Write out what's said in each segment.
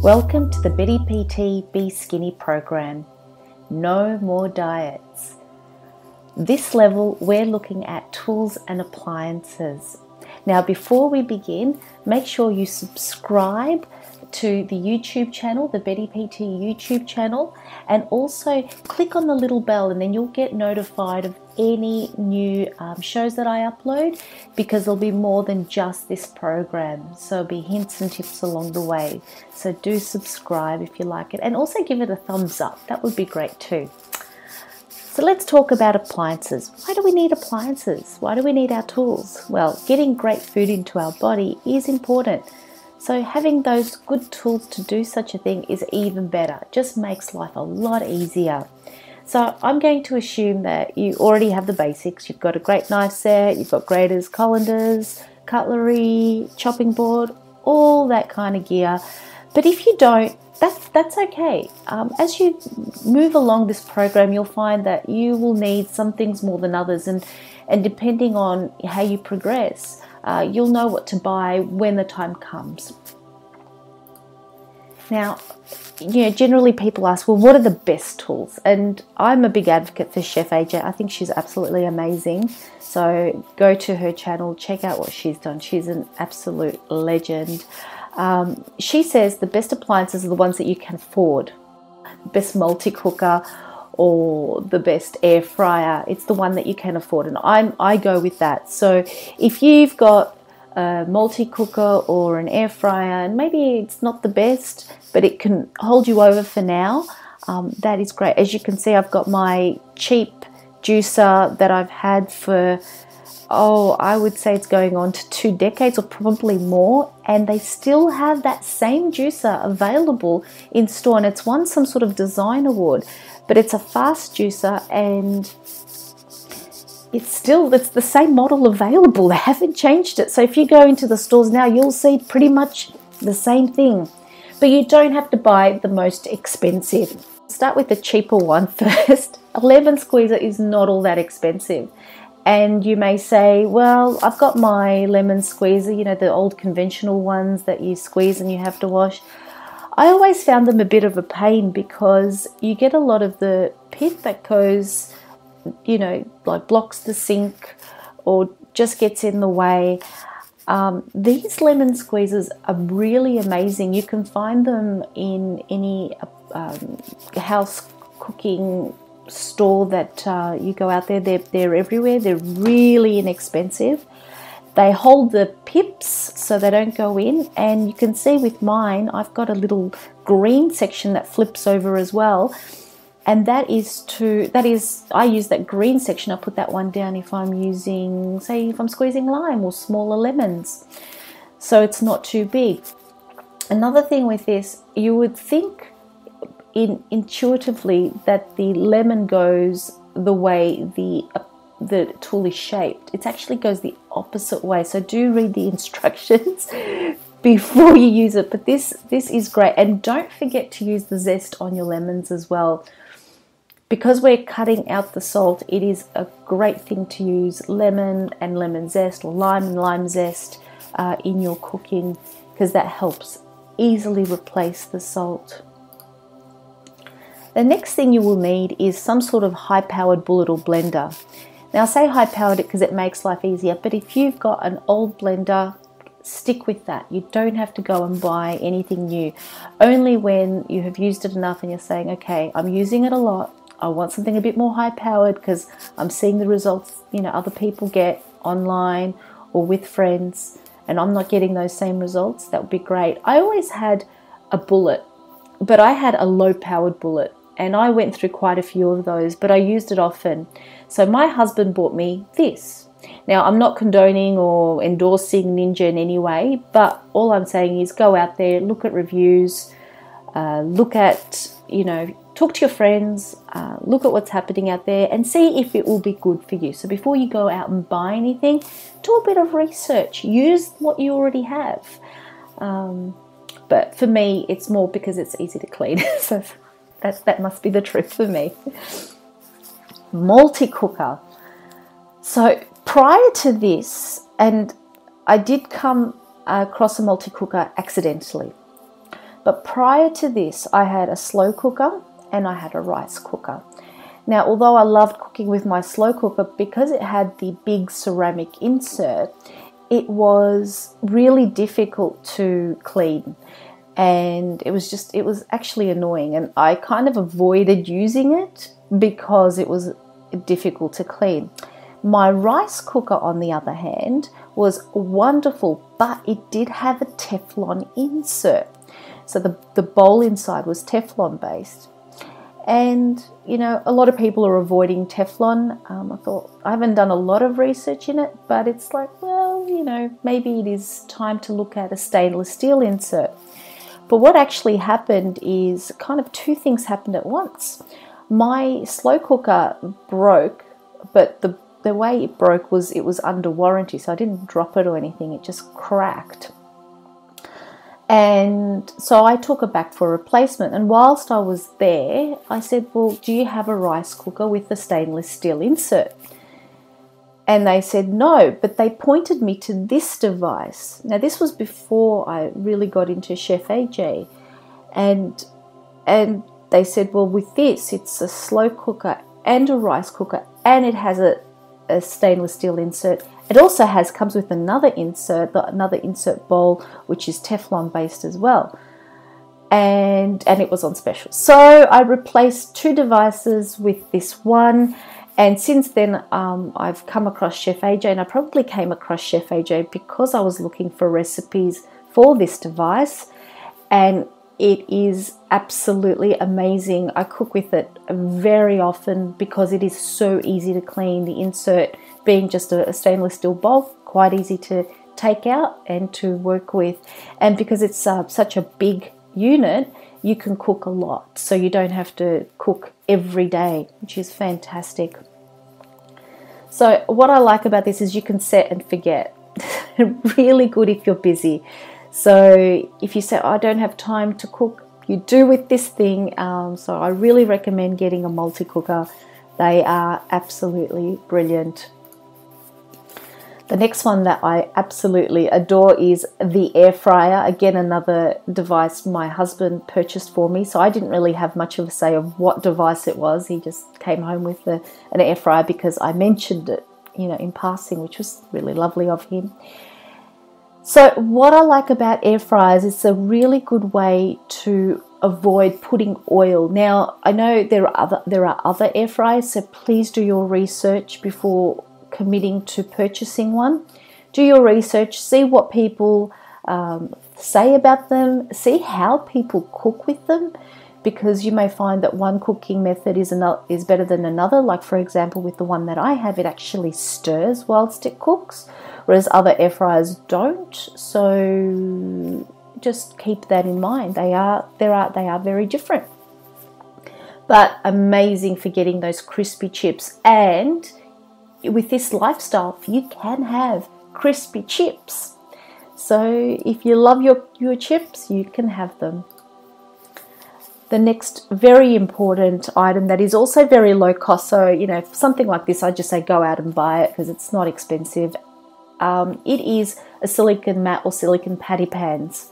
Welcome to the Betty PT Be Skinny program. No more diets. This level we're looking at tools and appliances. Now before we begin, make sure you subscribe to the YouTube channel, the Betty PT YouTube channel, and also click on the little bell and then you'll get notified of any new shows that I upload, because there'll be more than just this program. So there'll be hints and tips along the way. So do subscribe if you like it, and also give it a thumbs up. That would be great too. So let's talk about appliances. Why do we need appliances? Why do we need our tools? Well, getting great food into our body is important. So having those good tools to do such a thing is even better. It just makes life a lot easier. So I'm going to assume that you already have the basics. You've got a great knife set, you've got graters, colanders, cutlery, chopping board, all that kind of gear. But if you don't, that's okay. As you move along this program, you'll find that you will need some things more than others, and depending on how you progress, you'll know what to buy when the time comes. Now, generally people ask, well, what are the best tools? And I'm a big advocate for Chef AJ. I think she's absolutely amazing. So go to her channel, check out what she's done. She's an absolute legend. She says the best appliances are the ones that you can afford. Best multi-cooker or the best air fryer. It's the one that you can afford, and I go with that. So if you've got a multi-cooker or an air fryer, and maybe it's not the best, but it can hold you over for now, that is great. As you can see, I've got my cheap juicer that I've had for, I would say it's going on to 2 decades or probably more, and they still have that same juicer available in store, and it's won some sort of design award, but it's a fast juicer, and it's the same model available. They haven't changed it. So if you go into the stores now, you'll see pretty much the same thing, but you don't have to buy the most expensive. Start with the cheaper one first. A lemon squeezer is not all that expensive. And you may say, well, I've got my lemon squeezer, the old conventional ones that you squeeze and you have to wash. I always found them a bit of a pain because you get a lot of the pit that goes, like blocks the sink or just gets in the way. These lemon squeezers are really amazing. You can find them in any house cooking store that you go out there. They're everywhere. They're really inexpensive. They hold the pips so they don't go in, and you can see with mine I've got a little green section that flips over as well, and I use that green section. I put that one down if I'm using, say, if I'm squeezing lime or smaller lemons, so it's not too big. Another thing with this, you would think intuitively that the lemon goes the way the tool is shaped. It actually goes the opposite way, so do read the instructions before you use it. But this is great, and don't forget to use the zest on your lemons as well. Because we're cutting out the salt, it is a great thing to use lemon and lemon zest, or lime and lime zest in your cooking, because that helps easily replace the salt. The next thing you will need is some sort of high-powered bullet or blender. Now I say high-powered because it makes life easier, but if you've got an old blender, stick with that. You don't have to go and buy anything new. Only when you have used it enough and you're saying, okay, I'm using it a lot, I want something a bit more high-powered because I'm seeing the results other people get online or with friends, and I'm not getting those same results, that would be great. I always had a bullet, but I had a low-powered bullet. And I went through quite a few of those, but I used it often. So my husband bought me this. Now, I'm not condoning or endorsing Ninja in any way, but all I'm saying is go out there, look at reviews, look at, talk to your friends, look at what's happening out there and see if it will be good for you. So before you go out and buy anything, do a bit of research. Use what you already have. But for me, it's more because it's easy to clean. So that must be the truth for me. Multi-cooker. So prior to this, and I did come across a multi-cooker accidentally. But prior to this, I had a slow cooker and I had a rice cooker. Now, although I loved cooking with my slow cooker, because it had the big ceramic insert, it was really difficult to clean. And it was actually annoying. And I kind of avoided using it because it was difficult to clean. My rice cooker, on the other hand, was wonderful, but it did have a Teflon insert. So the bowl inside was Teflon based. And, you know, a lot of people are avoiding Teflon. I thought, I haven't done a lot of research in it, but it's like, well, you know, maybe it is time to look at a stainless steel insert. But what actually happened is kind of two things happened at once. My slow cooker broke, but the way it broke was it was under warranty, so I didn't drop it or anything, it just cracked. And so I took it back for a replacement. And whilst I was there, I said, well, do you have a rice cooker with a stainless steel insert? And they said no, but they pointed me to this device. Now, this was before I really got into Chef AJ. And they said, well, with this, it's a slow cooker and a rice cooker, and it has a stainless steel insert. It also comes with another insert bowl, which is Teflon based as well. And it was on special. So I replaced two devices with this one. And since then, I've come across Chef AJ, and I probably came across Chef AJ because I was looking for recipes for this device. And it is absolutely amazing. I cook with it very often because it is so easy to clean. The insert being just a stainless steel bowl, quite easy to take out and to work with. And because it's such a big unit, you can cook a lot. So you don't have to cook every day, which is fantastic. So what I like about this is you can set and forget. Really good if you're busy. So if you say, I don't have time to cook, you do with this thing. So I really recommend getting a multi-cooker. They are absolutely brilliant. The next one that I absolutely adore is the air fryer. Again, another device my husband purchased for me. So I didn't really have much of a say of what device it was. He just came home with an air fryer because I mentioned it, you know, in passing, which was really lovely of him. So what I like about air fryers, it's a really good way to avoid putting oil. Now, I know there are other air fryers, so please do your research before committing to purchasing one. Do your research, see what people say about them, see how people cook with them, because you may find that one cooking method is better than another. Like, for example, with the one that I have, it actually stirs whilst it cooks, whereas other air fryers don't. So just keep that in mind. They are very different, but amazing for getting those crispy chips. And with this lifestyle, you can have crispy chips. So if you love your chips, you can have them. The next very important item that is also very low cost, so, you know, for something like this, I just say go out and buy it because it's not expensive. It is a silicone mat or silicone patty pans.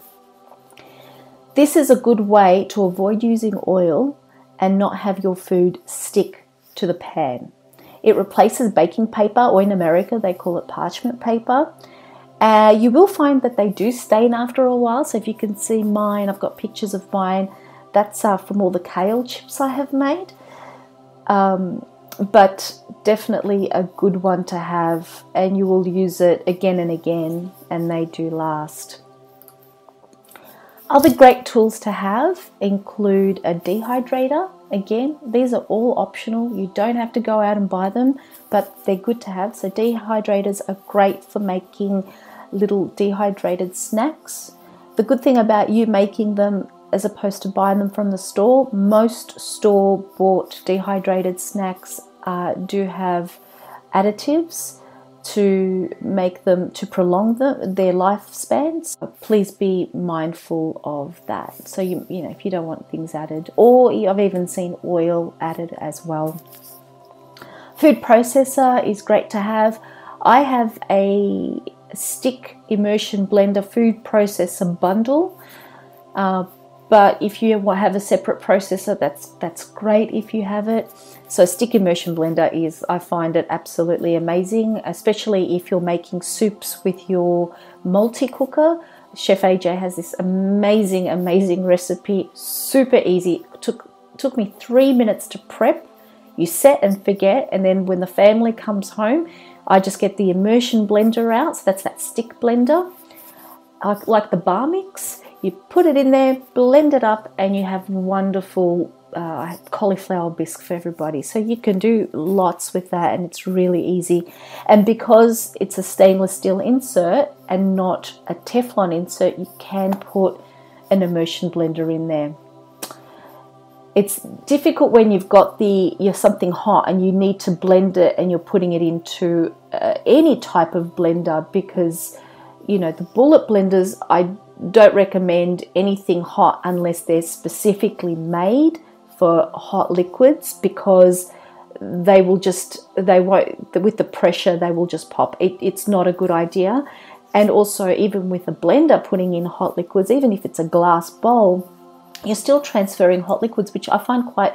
This is a good way to avoid using oil and not have your food stick to the pan. It replaces baking paper, or in America they call it parchment paper. You will find that they do stain after a while. So if you can see mine, I've got pictures of mine. That's from all the kale chips I have made. But definitely a good one to have, and you will use it again and again, and they do last. Other great tools to have include a dehydrator. Again, these are all optional. You don't have to go out and buy them, but they're good to have. So dehydrators are great for making little dehydrated snacks. The good thing about you making them as opposed to buying them from the store, most store-bought dehydrated snacks do have additives to make them, to prolong their lifespans. Please be mindful of that. So you know, if you don't want things added, or I've even seen oil added as well. Food processor is great to have. I have a stick immersion blender food processor bundle but if you have a separate processor, that's great if you have it. So stick immersion blender is, I find it absolutely amazing, especially if you're making soups with your multi-cooker. Chef AJ has this amazing recipe, super easy. Took me 3 minutes to prep. You set and forget, and then when the family comes home, I just get the immersion blender out. So that's that stick blender, like the bar mix. You put it in there, blend it up, and you have wonderful cauliflower bisque for everybody. So you can do lots with that, and it's really easy. And because it's a stainless steel insert and not a Teflon insert, you can put an immersion blender in there. It's difficult when you've got something hot and you need to blend it and you're putting it into any type of blender, because you know the bullet blenders, I don't recommend anything hot unless they're specifically made for hot liquids, because they won't, with the pressure, they will just pop. It's not a good idea. And also, even with a blender putting in hot liquids, even if it's a glass bowl, you're still transferring hot liquids, which I find quite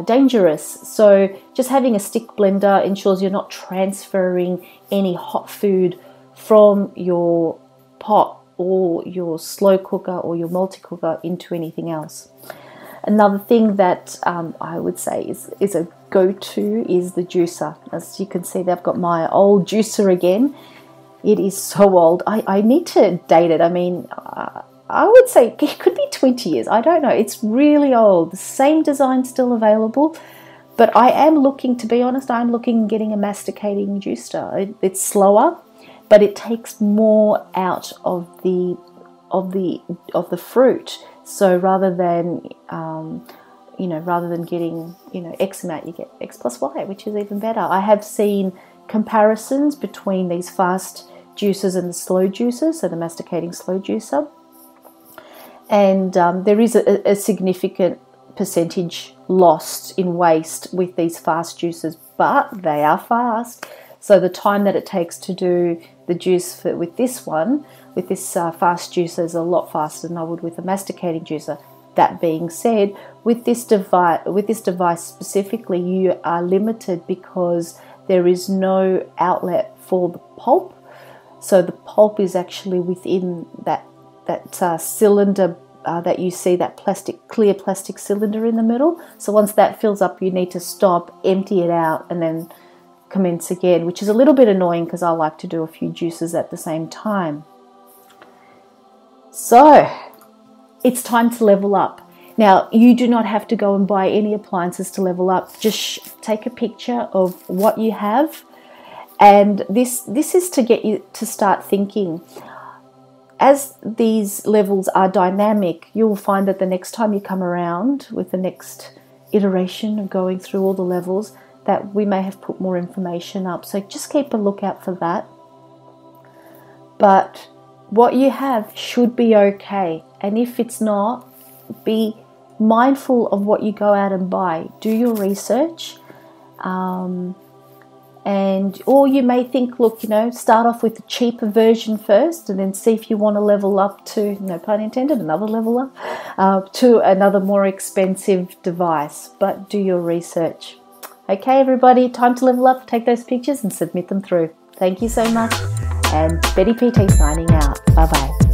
dangerous. So just having a stick blender ensures you're not transferring any hot food from your pot or your slow cooker or your multi-cooker into anything else. Another thing that I would say is a go-to is the juicer. As you can see, they've got my old juicer again. It is so old. I need to date it. I mean, I would say it could be 20 years. I don't know. It's really old. The same design still available. But I am looking, to be honest, I'm looking at getting a masticating juicer. It's slower, but it takes more out of the fruit. So rather than getting X amount, you get X plus Y, which is even better. I have seen comparisons between these fast juicers and the slow juicers, so the masticating slow juicer. And there is a significant percentage lost in waste with these fast juicers, but they are fast. So the time that it takes to do the juice with this fast juicer is a lot faster than I would with a masticating juicer. That being said, with this device specifically, you are limited because there is no outlet for the pulp. So the pulp is actually within that cylinder that you see, that clear plastic cylinder in the middle. So once that fills up, you need to stop, empty it out, and then commence again, which is a little bit annoying because I like to do a few juices at the same time. So it's time to level up. Now, you do not have to go and buy any appliances to level up. Just take a picture of what you have, and this is to get you to start thinking. As these levels are dynamic, you'll find that the next time you come around with the next iteration of going through all the levels, that we may have put more information up. So just keep a lookout for that. But what you have should be okay. And if it's not, be mindful of what you go out and buy. Do your research. Or you may think, look, start off with the cheaper version first and then see if you want to level up to, no pun intended, another level up, to another more expensive device. But do your research. Okay, everybody, time to level up. Take those pictures and submit them through. Thank you so much. And Betty PT signing out. Bye-bye.